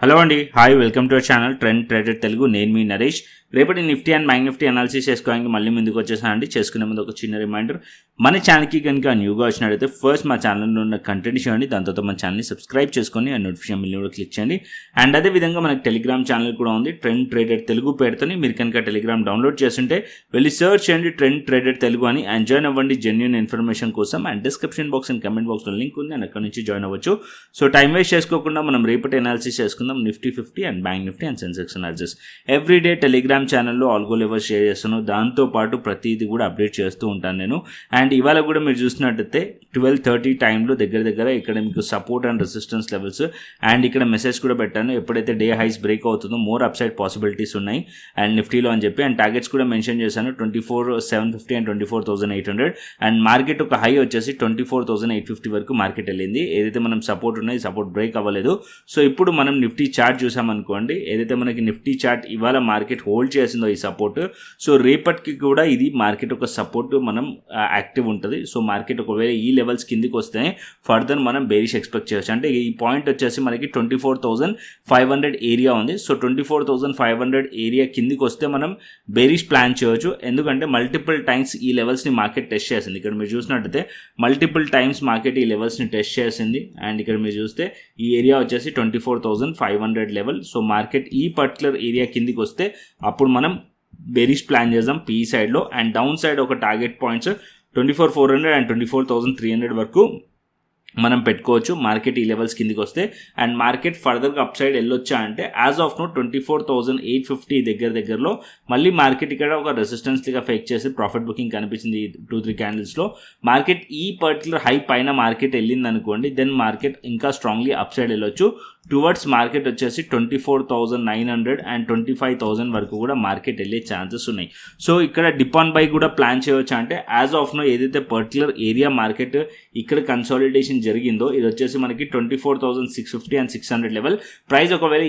Hello అండి, hi, welcome to our channel trend trader Telugu. నేను మీ నరేష్. రేపటి Nifty and bank Nifty analysis చేసుకోవడానికి మళ్ళీ ముందుకు వచ్చేసానండి. చేసుకునే ముందు ఒక చిన్న రిమైండర్, మన ఛానల్కి కనుక న్యూగా వచ్చినట్టయితే ఫస్ట్ మా ఛానల్లో ఉన్న కంటెంట్ చేయండి, దాని తర్వాత మన ఛానల్ని సబ్స్క్రైబ్ చేసుకొని ఆ నోటిఫికేషన్ బిల్ కూడా క్లిక్ చేయండి. అండ్ అదేవిధంగా మనకి టెలిగ్రామ్ ఛానల్ కూడా ఉంది, ట్రెండ్ ట్రేడర్ తెలుగు పేరుతోని. మీరు కనుక టెలిగ్రామ్ డౌన్లోడ్ చేస్తుంటే వెళ్ళి సర్చ్ చేయండి ట్రెండ్ ట్రేడర్ తెలుగు అని, అండ్ జాయిన్ అవ్వండి జెన్యూన్ ఇన్ఫర్మేషన్ కోసం. And description box and comment బాక్స్లో లింక్ ఉంది, అండ్ అక్కడ నుంచి జాయిన్ అవ్వచ్చు. సో టైం వేస్ట్ చేసుకోకుండా మనం రేపటి అనాలిసిస్ చేసుకుందాం, Nifty 50 and bank Nifty and Sensex analysis. Everyday Telegram ఛానల్లో ఆల్గో లెవెల్ షేర్ చేస్తాను, దాంతోపాటు ప్రతిదీ కూడా అప్డేట్ చేస్తూ ఉంటాను నేను. అండ్ ఇవాళ కూడా మీరు చూసినట్టయితే 12:30 టైంలో దగ్గర ఇక్కడ మీకు support and resistance levels and ఇక్కడ మెసేజ్ కూడా పెట్టాను, ఎప్పుడైతే డే హైస్ బ్రేక్ అవుతుందో మోర్ అప్సైడ్ పాసిబిలిటీస్ ఉన్నాయి అండ్ నిఫ్టీలో అని చెప్పి. అండ్ టార్గెట్స్ కూడా మెన్షన్ చేశాను, 24,750 అండ్ 24,800. అండ్ మార్కెట్ ఒక హై వచ్చేసి 24,850 వరకు మార్కెట్ వెళ్ళింది. ఏదైతే మనం సపోర్ట్ ఉన్నాయి, సపోర్ట్ బ్రేక్ అవ్వలేదు. సో ఇప్పుడు మనం నిఫ్టీ చార్ట్ చూసామనుకోండి, ఏదైతే మనకి నిఫ్టీ చార్ట్ ఇవాళ మార్కెట్ హోల్డ్ చేసిందో ఈ సపోర్ట్, సో రేపటికి కూడా ఇది మార్కెట్ ఒక సపోర్ట్ మనం యాక్టివ్ ఉంటుంది. సో మార్కెట్ ఒకవేళ ఈ లెవెల్స్ కిందికి వస్తేనే ఫర్దర్ మనం బేరిష్ ఎక్స్పెక్ట్ చేయొచ్చు. అంటే ఈ పాయింట్ వచ్చేసి మనకి 24,500 ఏరియా ఉంది. సో 24,500 ఏరియా కిందికి వస్తే మనం బేరిష్ ప్లాన్ చేయొచ్చు, ఎందుకంటే మల్టిపుల్ టైమ్స్ ఈ లెవెల్స్ని మార్కెట్ టెస్ట్ చేసింది. ఇక్కడ మీరు చూసినట్టయితే మల్టిపుల్ టైమ్స్ మార్కెట్ ఈ లెవెల్స్ని టెస్ట్ చేసింది. అండ్ ఇక్కడ మీరు చూస్తే ఈ ఏరియా వచ్చేసి 24,500 లెవెల్. సో మార్కెట్ ఈ పర్టికులర్ ఏరియా కిందికి వస్తే అప్పుడు మనం బేరిష్ ప్లాన్ చేద్దాం పీ సైడ్లో. అండ్ డౌన్ సైడ్ ఒక టార్గెట్ పాయింట్స్ 24,400 అండ్ 24,300 వరకు మనం పెట్టుకోవచ్చు మార్కెట్ ఈ లెవెల్స్ కిందికి వస్తే. అండ్ మార్కెట్ ఫర్దర్గా అప్ సైడ్ వెళ్ళొచ్చా అంటే యాజ్ ఆఫ్ నో 24,850 దగ్గరలో మళ్ళీ మార్కెట్ ఇక్కడ ఒక రెసిస్టెన్స్గా ఫేక్ చేసి ప్రాఫిట్ బుకింగ్ కనిపించింది 2-3 క్యాండిల్స్లో. మార్కెట్ ఈ పర్టికులర్ హై పైన మార్కెట్ వెళ్ళింది అనుకోండి, దెన్ మార్కెట్ ఇంకా స్ట్రాంగ్లీ అప్ సైడ్ వెళ్ళొచ్చు. టువర్డ్స్ మార్కెట్ వచ్చేసి 24,900 అండ్ 25,000 వరకు కూడా మార్కెట్ వెళ్ళే ఛాన్సెస్ ఉన్నాయి. సో ఇక్కడ డిప్ ఆన్ బై కూడా ప్లాన్ చేయవచ్చు. అంటే యాజ్ ఆఫ్ నో ఏదైతే పర్టికులర్ ఏరియా మార్కెట్ ఇక్కడ కన్సాలిడేషన్ జరిగిందో ఇది వచ్చేసి మనకి 24,650 అండ్ 600 లెవెల్. ప్రైస్ ఒకవేళ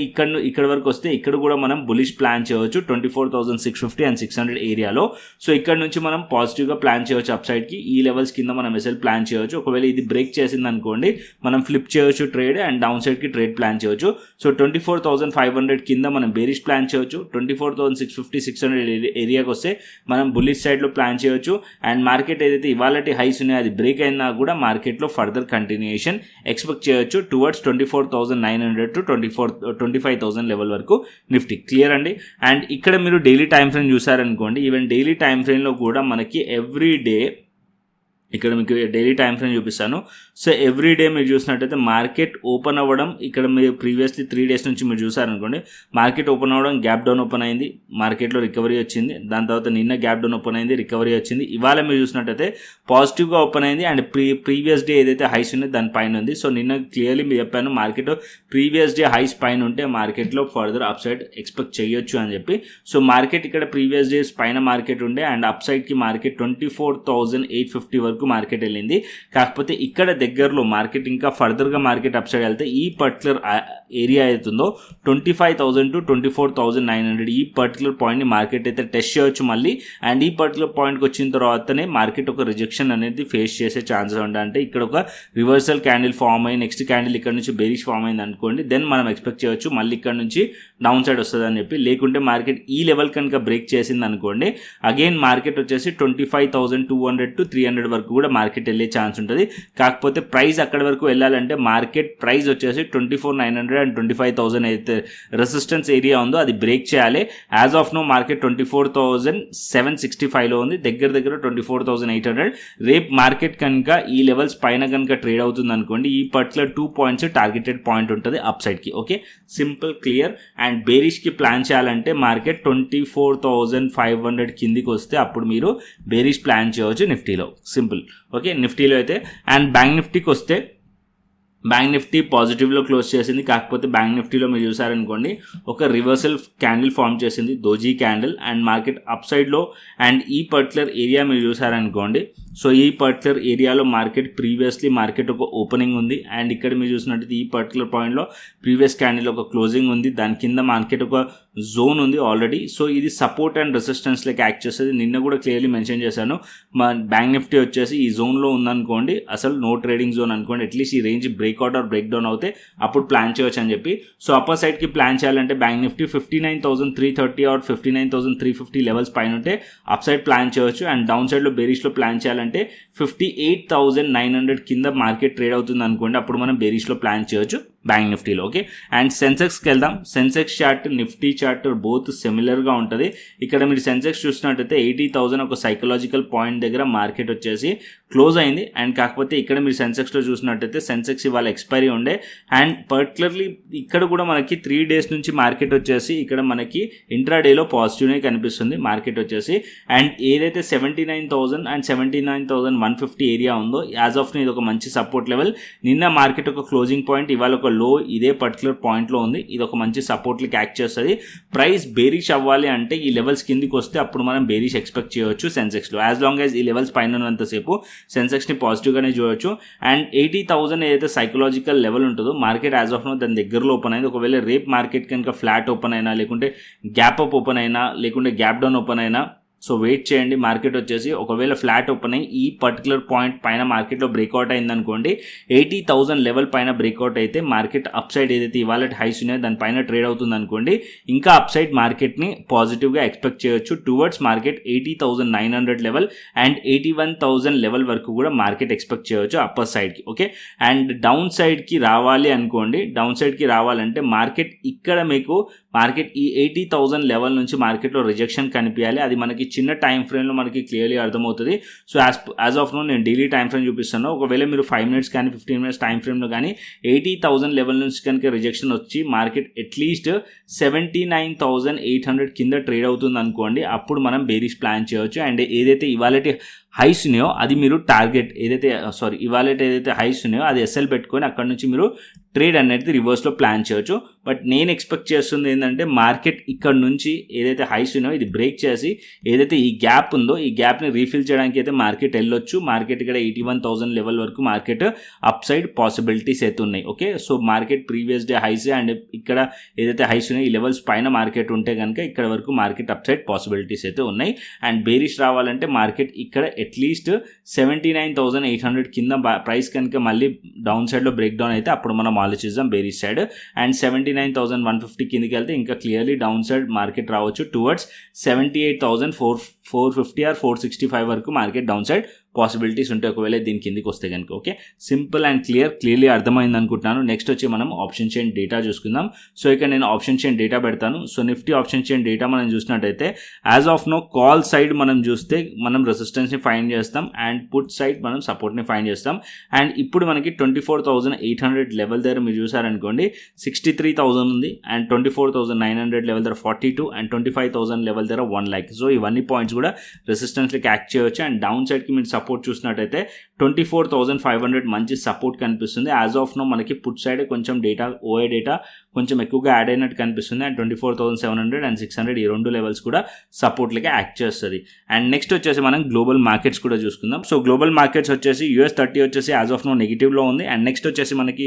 ఇక్కడ వరకు వస్తే ఇక్కడ కూడా మనం బులిష్ ప్లాన్ చేయవచ్చు 24,650 అండ్ 600 ఏరియాలో. సో ఇక్కడ నుంచి మనం పాజిటివ్గా ప్లాన్ చేయవచ్చు అప్ సైడ్కి. ఈ లెవెల్స్ కింద మనం ఎస్ఎల్ ప్లాన్ చేయవచ్చు. ఒకవేళ ఇది బ్రేక్ చేసింది అనుకోండి మనం ఫ్లిప్ చేయవచ్చు ట్రేడ్ అండ్ డౌన్ సైడ్కి ట్రేడ్ ప్లాన్ చేయవచ్చు. సో 24,500 కింద మనం బేరిష్ ప్లాన్ చేయవచ్చు. 24,650 600 ఏరియాకి వస్తే మనం బుల్లిష్ సైడ్లో ప్లాన్ చేయవచ్చు. అండ్ మార్కెట్ ఏదైతే ఇవాళ హైస్ ఉన్నాయో అది బ్రేక్ అయినా కూడా మార్కెట్లో ఫర్దర్ కంటిన్యూయేషన్ ఎక్స్పెక్ట్ చేయొచ్చు టువర్డ్స్ 24,900 టు 25,000 లెవెల్ వరకు నిఫ్టీ. క్లియర్ అండి. అండ్ ఇక్కడ మీరు డైలీ టైం ఫ్రేమ్ చూసారనుకోండి, ఈవెన్ డైలీ టైం ఫ్రేమ్లో కూడా మనకి ఎవ్రీ డే ఇక్కడ మీకు డైలీ టైం ఫ్రేమ్ చూపిస్తాను. సో ఎవ్రీ డే మీరు చూసినట్టయితే మార్కెట్ ఓపెన్ అవ్వడం, ఇక్కడ మీరు ప్రీవియస్లీ 3 డేస్ నుంచి మీరు చూసారనుకోండి, మార్కెట్ ఓపెన్ అవ్వడం, గ్యాప్ డౌన్ ఓపెన్ అయింది, మార్కెట్లో రికవరీ వచ్చింది. దాని తర్వాత నిన్న గ్యాప్ డౌన్ ఓపెన్ అయింది, రికవరీ వచ్చింది. ఇవాళ మీరు చూసినట్టయితే పాజిటివ్గా ఓపెన్ అయింది అండ్ ప్రీవియస్ డే ఏదైతే హైస్ ఉంది దాని పైన ఉంది. సో నిన్న క్లియర్లీ మీరు చెప్పాను మార్కెట్ ప్రీవియస్ డే హైస్ పైన ఉంటే మార్కెట్లో ఫర్దర్ అప్ సైడ్ ఎక్స్పెక్ట్ చేయొచ్చు అని చెప్పి. సో మార్కెట్ ఇక్కడ ప్రీవియస్ డేస్ పైన మార్కెట్ ఉండే అండ్ అప్ సైడ్కి మార్కెట్ 24,850 వరకు మార్కెట్ వెళ్ళింది. కాకపోతే ఇక్కడ దగ్గరలో మార్కెట్ ఇంకా ఫర్దర్గా మార్కెట్ అప్ సైడ్ వెళ్తే ఈ పర్టికులర్ ఏరియా అవుతుందో 25,000 టు 24,900 ఈ పర్టికులర్ పాయింట్ని మార్కెట్ అయితే టెస్ట్ చేయొచ్చు మళ్ళీ. అండ్ ఈ పర్టికులర్ పాయింట్కి వచ్చిన తర్వాతనే మార్కెట్ ఒక రిజెక్షన్ అనేది ఫేస్ చేసే ఛాన్సెస్ ఉంటాయి. అంటే ఇక్కడ ఒక రివర్సల్ క్యాండిల్ ఫామ్ అయ్యి నెక్స్ట్ క్యాండిల్ ఇక్కడ నుంచి బేరిష్ ఫామ్ అయింది అనుకోండి, దెన్ మనం ఎక్స్పెక్ట్ చేయొచ్చు మళ్ళీ ఇక్కడ నుంచి డౌన్ సైడ్ వస్తుంది అని చెప్పి. లేకుంటే మార్కెట్ ఈ లెవెల్ కనుక బ్రేక్ చేసింది అనుకోండి, అగైన్ మార్కెట్ వచ్చేసి 25,200 టు 300 వరకు కూడా మార్కెట్ వెళ్ళే ఛాన్స్ ఉంటుంది. కాకపోతే ప్రైస్ అక్కడ వరకు వెళ్ళాలంటే మార్కెట్ ప్రైస్ వచ్చేసి 24,900 అండ్ 25,000 అయితే రెసిస్టెన్స్ ఏరియా ఉందో అది బ్రేక్ చేయాలి. యాజ్ ఆఫ్ నో మార్కెట్ 24,765లో ఉంది, దగ్గర 24,800. రేపు మార్కెట్ కనుక ఈ లెవెల్స్ పైన కనుక ట్రేడ్ అవుతుంది అనుకోండి, ఈ పర్టికులర్ 2 పాయింట్స్ టార్గెటెడ్ పాయింట్ ఉంటుంది అప్ సైడ్కి. Okay, simple, clear. అండ్ బేరిష్కి ప్లాన్ చేయాలంటే మార్కెట్ 24,500 కిందికి వస్తే అప్పుడు మీరు బేరిష్ ప్లాన్ చేయవచ్చు నిఫ్టీలో. సింపుల్. ఓకే, నిఫ్టీలో అయితే. అండ్ బ్యాంక్ నిఫ్టీకి వస్తే బ్యాంక్ నిఫ్టీ పాజిటివ్లో క్లోజ్ చేసింది. కాకపోతే బ్యాంక్ నిఫ్టీలో మీరు చూసారనుకోండి ఒక రివర్సల్ క్యాండిల్ ఫామ్ చేసింది, doji candle. And market up సైడ్లో అండ్ ఈ పర్టికులర్ ఏరియా మీరు చూసారనుకోండి, సో ఈ పర్టికులర్ ఏరియాలో మార్కెట్ ఒక ఓపెనింగ్ ఉంది అండ్ ఇక్కడ మీరు చూసినట్టయితే ఈ పర్టికులర్ పాయింట్లో ప్రీవియస్ క్యాండిల్ ఒక క్లోజింగ్ ఉంది, దాని కింద మార్కెట్ ఒక జోన్ ఉంది ఆల్రెడీ. సో ఇది సపోర్ట్ అండ్ రెసిస్టెన్స్ లెక్క యాక్ట్ చేస్తుంది. నిన్న కూడా క్లియర్లీ మెన్షన్ చేశాను, మా బ్యాంక్ నిఫ్టీ వచ్చేసి ఈ జోన్లో ఉందనుకోండి, అసలు నో ట్రేడింగ్ జోన్ అనుకోండి, అట్లీస్ట్ ఈ range breakout or break down అవుతే అప్పుడు ప్లాన్ చేయవచ్చు అని చెప్పి. సో అప్పర్ సైడ్కి ప్లాన్ చేయాలంటే బ్యాంక్ నిఫ్టీ 59,330 ఆర్ 59,350 లెవెల్స్ పైన ఉంటే అప్ సైడ్ ప్లాన్ చేయవచ్చు అండ్ డౌన్ సైడ్లో బేరిష్లో ప్లాన్ చేయాలంటే 58,900 కింద మార్కెట్ ట్రేడ్ అవుతుంది అనుకోండి, అప్పుడు మనం బేరిష్లో ప్లాన్ చేయవచ్చు బ్యాంక్ నిఫ్టీలో. ఓకే, అండ్ సెన్సెక్స్కి వెళ్దాం. Sensex chart Nifty chart both సిమిలర్గా ఉంటుంది. ఇక్కడ మీరు సెన్సెక్స్ చూసినట్టయితే 80,000 ఒక సైకలాజికల్ పాయింట్ దగ్గర మార్కెట్ వచ్చేసి క్లోజ్ అయింది అండ్ కాకపోతే ఇక్కడ మీరు సెన్సెక్స్లో చూసినట్టయితే సెన్సెక్స్ ఇవాళ ఎక్స్పైరీ ఉండే అండ్ పర్టికులర్లీ ఇక్కడ కూడా మనకి 3 డేస్ నుంచి మార్కెట్ వచ్చేసి ఇక్కడ మనకి ఇంట్రాడేలో పాజిటివ్నే కనిపిస్తుంది మార్కెట్ వచ్చేసి. అండ్ ఏదైతే 79,000 అండ్ 79,150 ఏరియా ఉందో యాజ్ ఆఫ్ ఇది ఒక మంచి సపోర్ట్ లెవెల్. నిన్న మార్కెట్ ఒక క్లోజింగ్ పాయింట్, ఇవాళ ఒక లో ఇదే పర్టికులర్ పాయింట్లో ఉంది. ఇది ఒక మంచి సపోర్ట్లకి యాక్ట్ చేస్తుంది. ప్రైస్ బేరిష్ అవ్వాలి అంటే ఈ లెవెల్స్ కిందికి వస్తే అప్పుడు మనం బేరిష్ ఎక్స్పెక్ట్ చేయవచ్చు సెన్సెక్స్లో. యాజ్ లాంగ్ యాజ్ ఈ లెవెల్స్ పైన ఉన్నంతసేపు సెన్సెక్స్ని పాజిటివ్గానే చూడవచ్చు. అండ్ 80,000 ఏదైతే సైకలాజికల్ లెవెల్ ఉంటుందో మార్కెట్ యాజ్ ఆఫ్ నో దాని దగ్గరలో ఓపెన్ అయింది. ఒకవేళ రేపు మార్కెట్ కనుక ఫ్లాట్ ఓపెన్ అయినా లేకుంటే గ్యాప్ అప్ ఓపెన్ అయినా లేకుంటే గ్యాప్ డౌన్ ఓపెన్ అయినా సో వెయిట్ చేయండి. మార్కెట్ వచ్చేసి ఒకవేళ ఫ్లాట్ ఓపెన్ అయ్యి ఈ పర్టికులర్ పాయింట్ పైన మార్కెట్లో బ్రేక్అవుట్ అయిందనుకోండి, 80,000 లెవెల్ పైన బ్రేక్అవుట్ అయితే మార్కెట్ అప్ సైడ్ ఏదైతే ఇవాళ హైస్ ఉన్నాయో దానిపైన ట్రేడ్ అవుతుంది అనుకోండి, ఇంకా అప్ సైడ్ మార్కెట్ని పాజిటివ్గా ఎక్స్పెక్ట్ చేయొచ్చు towards market 80,900 level and 81,000 level వరకు కూడా మార్కెట్ ఎక్స్పెక్ట్ చేయవచ్చు అప్పర్ సైడ్కి. ఓకే, అండ్ డౌన్ సైడ్కి రావాలి అనుకోండి, డౌన్ సైడ్కి రావాలంటే మార్కెట్ ఇక్కడ మీకు మార్కెట్ ఈ 80,000 లెవెల్ నుంచి మార్కెట్లో రిజెక్షన్ కనిపించాలి. అది మనకి చిన్న టైం ఫ్రేమ్లో మనకి క్లియర్లీ అర్థమవుతుంది. సో యాజ్ ఆఫ్ నో నేను డైలీ టైం ఫ్రేమ్ చూపిస్తాను. ఒకవేళ మీరు 5 మినిట్స్ కానీ 15 మినిట్స్ టైం ఫ్రేమ్లో కానీ 80,000 లెవెల్ నుంచి కనుక రిజెక్షన్ వచ్చి మార్కెట్ అట్లీస్ట్ 79,800 కింద ట్రేడ్ అవుతుంది అనుకోండి, అప్పుడు మనం బేరిష్ ప్లాన్ చేయవచ్చు. అండ్ ఏదైతే ఇవాళ హైస్ ఉన్నాయో అది మీరు టార్గెట్ ఇవాళ ఏదైతే హైస్ ఉన్నాయో అది ఎస్ఎల్ పెట్టుకొని అక్కడ నుంచి మీరు ట్రేడ్ అనేది రివర్స్లో ప్లాన్ చేయొచ్చు. బట్ నేను ఎక్స్పెక్ట్ చేస్తుంది ఏంటంటే మార్కెట్ ఇక్కడ నుంచి ఏదైతే హైస్ ఉన్నాయో ఇది బ్రేక్ చేసి ఏదైతే ఈ గ్యాప్ ఉందో ఈ గ్యాప్ని రీఫిల్ చేయడానికి అయితే మార్కెట్ వెళ్ళొచ్చు. మార్కెట్ ఇక్కడ 81,000 లెవెల్ వరకు మార్కెట్ అప్ సైడ్ పాసిబిలిటీస్ అయితే ఉన్నాయి. Okay, so market previous day highs and ఇక్కడ ఏదైతే హైస్ ఉన్నాయో ఈ లెవెల్స్ పైన మార్కెట్ ఉంటే కనుక ఇక్కడ వరకు మార్కెట్ అప్ సైడ్ పాసిబిలిటీస్ అయితే ఉన్నాయి. అండ్ బేరిష్ రావాలంటే మార్కెట్ ఇక్కడ అట్లీస్ట్ 79,800 కింద ప్రైస్ కనుక మళ్ళీ డౌన్ సైడ్లో బ్రేక్ డౌన్ అయితే అప్పుడు మనం ఆలోచిద్దాం బేరిష్ సైడ్. అండ్ 79,150 కిందకి వెళ్తే ఇంకా క్లియర్లీ డౌన్ సైడ్ మార్కెట్ రావచ్చు టువర్డ్స్ 78,450 ఆర్ 465 వరకు మార్కెట్ డౌన్ సైడ్ పాసిబిలిటీస్ ఉంటాయి ఒకవేళ దీని కిందికి వస్తే కనుక. ఓకే, సింపుల్ అండ్ క్లియర్లీ అర్థమైంది అనుకుంటున్నాను. నెక్స్ట్ వచ్చి మనం ఆప్షన్ చైన్ డేటా చూసుకుందాం. సో ఇక్కడ నేను ఆప్షన్ చైన్ డేటా పెడతాను. So Nifty option chain data మనం చూసినట్టయితే as of now call side మనం చూస్తే మనం రెసిస్టెన్స్ని ఫైండ్ చేస్తాం అండ్ పుట్ సైడ్ మనం సపోర్ట్ని ఫైండ్ చేస్తాం. అండ్ ఇప్పుడు మనకి 24,800 లెవెల్ దగ్గర మీరు చూసారనుకోండి 63,000 ఉంది అండ్ 24,900 లెవెల్ దగ్గర 42 అండ్ 25,000 లెవెల్ దగ్గర 1 lakh. సో ఇవన్నీ పాయింట్స్ కూడా రెసిస్టెన్స్కి యాక్ట్ చేయవచ్చు. అండ్ డౌన్ సైడ్కి మీరు సపోర్ట్ చూసినట్టయితే 24,500 మంచి సపోర్ట్ కనిపిస్తుంది. యాజ్ ఆఫ్ నో మనకి పుట్ సైడ్ కొంచెం డేటా ఓఏ డేటా కొంచెం ఎక్కువగా యాడ్ అయినట్టు కనిపిస్తుంది. అండ్ 24,700 అండ్ 600 ఈ రెండు లెవెల్స్ కూడా సపోర్ట్లకి యాక్ట్ చేస్తుంది. అండ్ నెక్స్ట్ వచ్చేసి మనం గ్లోబల్ మార్కెట్స్ కూడా చూసుకుందాం. సో గ్లోబల్ మార్కెట్స్ వచ్చేసి US30 వచ్చేసి యాజ్ ఆఫ్ నో నెగిటివ్లో ఉంది. అండ్ నెక్స్ట్ వచ్చేసి మనకి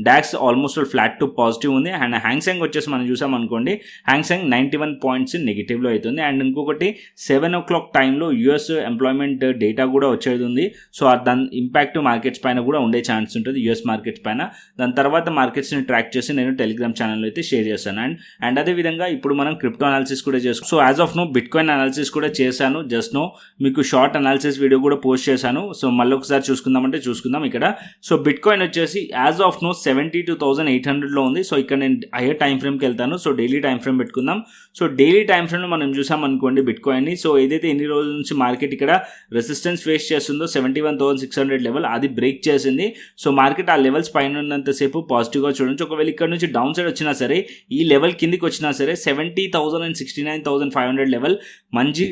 Dax almost flat to positive ఉంది. అండ్ హ్యాంగ్సెంగ్ వచ్చేసి మనం చూసామనుకోండి హ్యాంగ్సెంగ్ 91 పాయింట్స్ నెగిటివ్లో అవుతుంది. అండ్ ఇంకొకటి 7 o'clock టైంలో US ఎంప్లాయ్మెంట్ డేటా కూడా వచ్చేది ఉంది. సో దాని ఇంపాక్ట్ మార్కెట్స్ పైన కూడా ఉండే ఛాన్స్ ఉంటుంది US మార్కెట్స్ పైన. దాని తర్వాత మార్కెట్స్ని ట్రాక్ చేసి నేను టెలిగ్రామ్ ఛానల్లో అయితే షేర్ చేశాను. అండ్ అదేవిధంగా ఇప్పుడు మనం క్రిప్టో అనాలిసిస్ కూడా చేసుకున్నాం. So as of now bitcoin analysis కూడా చేశాను. జస్ట్ నో మీకు షార్ట్ అనాలిసిస్ వీడియో కూడా పోస్ట్ చేశాను. సో మళ్ళీ ఒకసారి చూసుకుందాం ఇక్కడ. సో బిట్కాయిన్ వచ్చేసి యాజ్ ఆఫ్ నో 72,800లో ఉంది. సో ఇక్కడ నేను హైయర్ టైం ఫ్రేమ్కి వెళ్తాను. సో డైలీ టైం ఫ్రేమ్ పెట్టుకుందాం. సో డైలీ టైం ఫ్రేమ్లో మనం చూసామనుకోండి బిట్కాయిన్ని. సో ఏదైతే ఎన్ని రోజుల నుంచి మార్కెట్ ఇక్కడ రెసిస్టెన్స్ ఫేస్ చేస్తుందో 71,600 లెవెల్ అది బ్రేక్ చేసింది. సో మార్కెట్ ఆ లెవెల్స్ పైన ఉన్నంతసేపు పాజిటివ్గా చూడొచ్చు. ఒకవేళ ఒకవేళ ఇక్కడ నుంచి డౌన్ సైడ్ వచ్చినా సరే, ఈ లెవెల్ కిందికి వచ్చినా సరే 70,000 and 69,500 లెవెల్ మంచి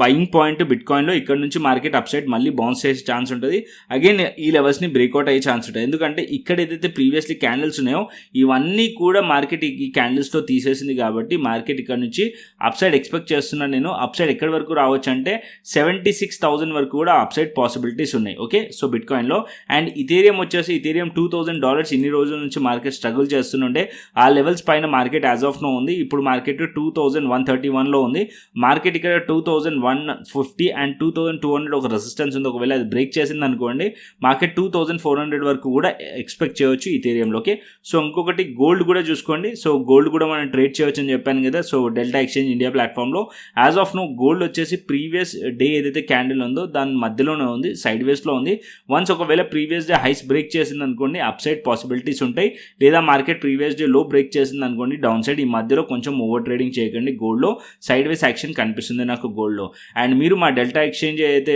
బయింగ్ పాయింట్ బిట్కాయిన్లో. ఇక్కడ నుంచి మార్కెట్ అప్ సైడ్ మళ్ళీ బౌన్స్ చేసే ఛాన్స్ ఉంటుంది. అగైన్ ఈ లెవెల్స్ని బ్రేక్అవుట్ అయ్యే ఛాన్స్ ఉంటుంది. ఎందుకంటే ఇక్కడ ఏదైతే ప్రీవియస్లీ క్యాండిల్స్ ఉన్నాయో ఇవన్నీ కూడా మార్కెట్ ఈ క్యాండిల్స్తో తీసేసింది కాబట్టి మార్కెట్ ఇక్కడ నుంచి అప్ సైడ్ ఎక్స్పెక్ట్ చేస్తున్నాను నేను. అప్ సైడ్ ఎక్కడి వరకు రావచ్చు అంటే 76,000 వరకు కూడా అప్ సైడ్ పాసిబిలిటీస్ ఉన్నాయి. ఓకే, సో బిట్కాయిన్లో. అండ్ ఇథేరియం వచ్చేసి ఇథేరియం $2,000 ఇన్ని రోజుల నుంచి మార్కెట్ స్ట్రగుల్ చేస్తుండే ఆ లెవెల్స్ పైన మార్కెట్ యాజ్ ఆఫ్ నో ఉంది. ఇప్పుడు మార్కెట్ 2,131లో ఉంది. మార్కెట్ ఇక్కడ 2,150 అండ్ 2,200 ఒక రెసిస్టెన్స్ ఉంది. ఒకవేళ అది బ్రేక్ చేసింది అనుకోండి మార్కెట్ 2,400 వరకు కూడా ఎక్స్పెక్ట్ చేయవచ్చు ఇథేరియంలోకి. సో ఇంకొకటి గోల్డ్ కూడా చూసుకోండి. సో గోల్డ్ కూడా మనం ట్రేడ్ చేయవచ్చు అని చెప్పాను కదా. సో డెల్టా ఎక్స్చేంజ్ ఇండియా ప్లాట్ఫామ్లో యాజ్ ఆఫ్ నో గోల్డ్ వచ్చేసి ప్రీవియస్ డే ఏదైతే క్యాండిల్ ఉందో దాని మధ్యలోనే ఉంది, సైడ్ వేస్లో ఉంది. వన్స్ ఒకవేళ ప్రీవియస్ డే హైస్ బ్రేక్ చేసింది అనుకోండి అప్ సైడ్ పాసిబిలిటీస్ ఉంటాయి. లేదా మార్కెట్ ప్రీవియస్ డే లో బ్రేక్ చేసింది అనుకోండి డౌన్ సైడ్. ఈ మధ్యలో కొంచెం ఓవర్ ట్రేడింగ్ చేయకండి. గోల్డ్లో సైడ్ వేస్ యాక్షన్ కనిపిస్తుంది నాకు గోల్డ్లో. అండ్ మీరు మా డెల్టా ఎక్స్చేంజ్ అయితే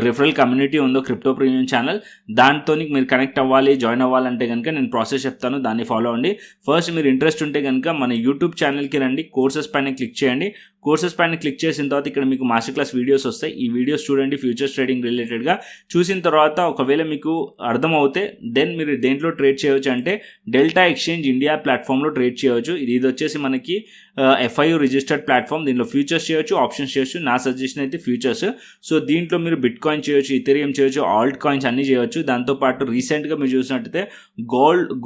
రిఫరల్ కమ్యూనిటీ ఉందో క్రిప్టో ప్రీమియం ఛానల్, దాంతో మీరు కనెక్ట్ అవ్వాలి, జాయిన్ అవ్వాలంటే కనుక నేను ప్రాసెస్ చెప్తాను, దాన్ని ఫాలో అవ్వండి. ఫస్ట్ మీరు ఇంట్రెస్ట్ ఉంటే కనుక మన యూట్యూబ్ ఛానల్కి రండి, కోర్సెస్ పైన క్లిక్ చేయండి. కోర్సెస్ పైన క్లిక్ చేసిన తర్వాత ఇక్కడ మీకు మాస్టర్ క్లాస్ వీడియోస్ వస్తాయి. ఈ వీడియోస్ చూడండి ఫ్యూచర్స్ ట్రేడింగ్ రిలేటెడ్గా. చూసిన తర్వాత ఒకవేళ మీకు అర్థమవుతే దెన్ మీరు దేంట్లో ట్రేడ్ చేయవచ్చు అంటే డెల్టా ఎక్స్చేంజ్ ఇండియా ప్లాట్ఫామ్లో ట్రేడ్ చేయవచ్చు. ఇది వచ్చేసి మనకి FIU రిజిస్టర్డ్ ప్లాట్ఫామ్. దీనిలో ఫ్యూచర్స్ చేయొచ్చు, ఆప్షన్స్ చేయొచ్చు. నా సజెషన్ అయితే ఫ్యూచర్స్. సో దీంట్లో మీరు బిట్కాయిన్ చేయొచ్చు, ఇథేరియం చేయొచ్చు, ఆల్ట్ కాయిన్స్ అన్నీ చేయొచ్చు. దాంతోపాటు రీసెంట్గా మీరు చూసినట్టయితే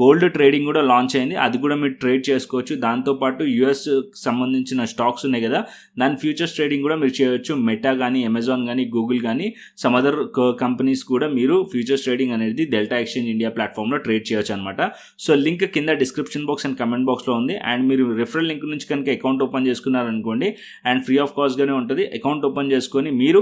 గోల్డ్ ట్రేడింగ్ కూడా లాంచ్ అయింది, అది కూడా మీరు ట్రేడ్ చేసుకోవచ్చు. దాంతోపాటు US సంబంధించిన స్టాక్స్ ఉన్నాయి కదా, దాని ఫ్యూచర్స్ ట్రేడింగ్ కూడా మీరు చేయొచ్చు. మెటా కానీ, అమెజాన్ కానీ, గూగుల్ కానీ, సమ్ అదర్ కంపెనీస్ కూడా మీరు ఫ్యూచర్స్ ట్రేడింగ్ అనేది డెల్టా ఎక్స్చేంజ్ ఇండియా ప్లాట్ఫామ్లో ట్రేడ్ చేయొచ్చు అనమాట. సో లింక్ కింద డిస్క్రిప్షన్ బాక్స్ అండ్ కమెంట్ బాక్స్లో ఉంది. అండ్ మీరు రిఫరల్ లింక్ నుంచి కనుక అకౌంట్ ఓపెన్ చేసుకున్నారనుకోండి అండ్ ఫ్రీ ఆఫ్ కాస్ట్గానే ఉంటుంది. అకౌంట్ ఓపెన్ చేసుకొని మీరు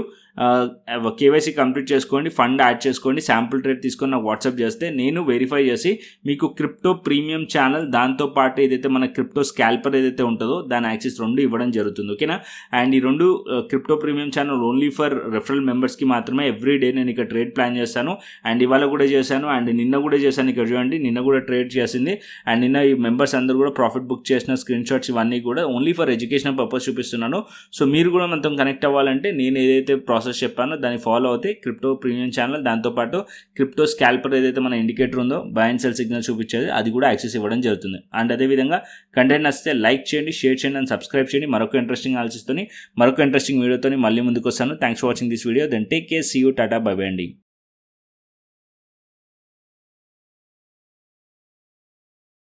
KYC కంప్లీట్ చేసుకోండి, ఫండ్ యాడ్ చేసుకోండి, శాంపుల్ ట్రేడ్ తీసుకొని నాకు వాట్సాప్ చేస్తే నేను వెరిఫై చేసి మీకు క్రిప్టో ప్రీమియం ఛానల్ దాంతోపాటు ఏదైతే మన క్రిప్టో స్కాల్పర్ ఏదైతే ఉంటుందో దాని యాక్సెస్ 2 ఇవ్వడం జరుగుతుంది. ఓకేనా. అండ్ ఈ 2 crypto premium channel only for referral మెంబర్స్కి మాత్రమే. ఎవ్రీ డే నేను ఇక్కడ ట్రేడ్ ప్లాన్ చేస్తాను. అండ్ ఇవాళ కూడా చేశాను అండ్ నిన్న కూడా చేశాను. ఇక్కడ చూడండి నిన్న కూడా ట్రేడ్ చేసింది. అండ్ నిన్న ఈ మెంబర్స్ అందరూ కూడా ప్రాఫిట్ బుక్ చేసిన స్క్రీన్ షాట్స్ ఇవన్నీ కూడా ఓన్లీ ఫర్ ఎడ్యుకేషనల్ పర్పస్ చూపిస్తున్నాను. సో మీరు కూడా మనతో కనెక్ట్ అవ్వాలంటే నేను ఏదైతే ప్రాసెస్ చెప్పానో దాన్ని ఫాలో అవుతే క్రిప్టో ప్రీమియం ఛానల్ దాంతోపాటు క్రిప్టో స్కాల్పర్ ఏదైతే మన ఇండికేటర్ ఉందో బై అండ్ సెల్ సిగ్నల్ చూపించేది అది కూడా యాక్సెస్ ఇవ్వడం జరుగుతుంది. అండ్ అదేవిధంగా కంటెంట్ నచ్చితే లైక్ చేయండి, షేర్ చేయండి అండ్ సబ్స్క్రైబ్ చేయండి. మరొక ఇంట్రెస్టింగ్ ఆలోచిస్తూనే మరొక ఇంట్రెస్టింగ్ వీడియోతో మళ్ళీ ముందుకు వస్తాను. Thanks for watching this video. Then take care, see you, tata, bye bye అండి.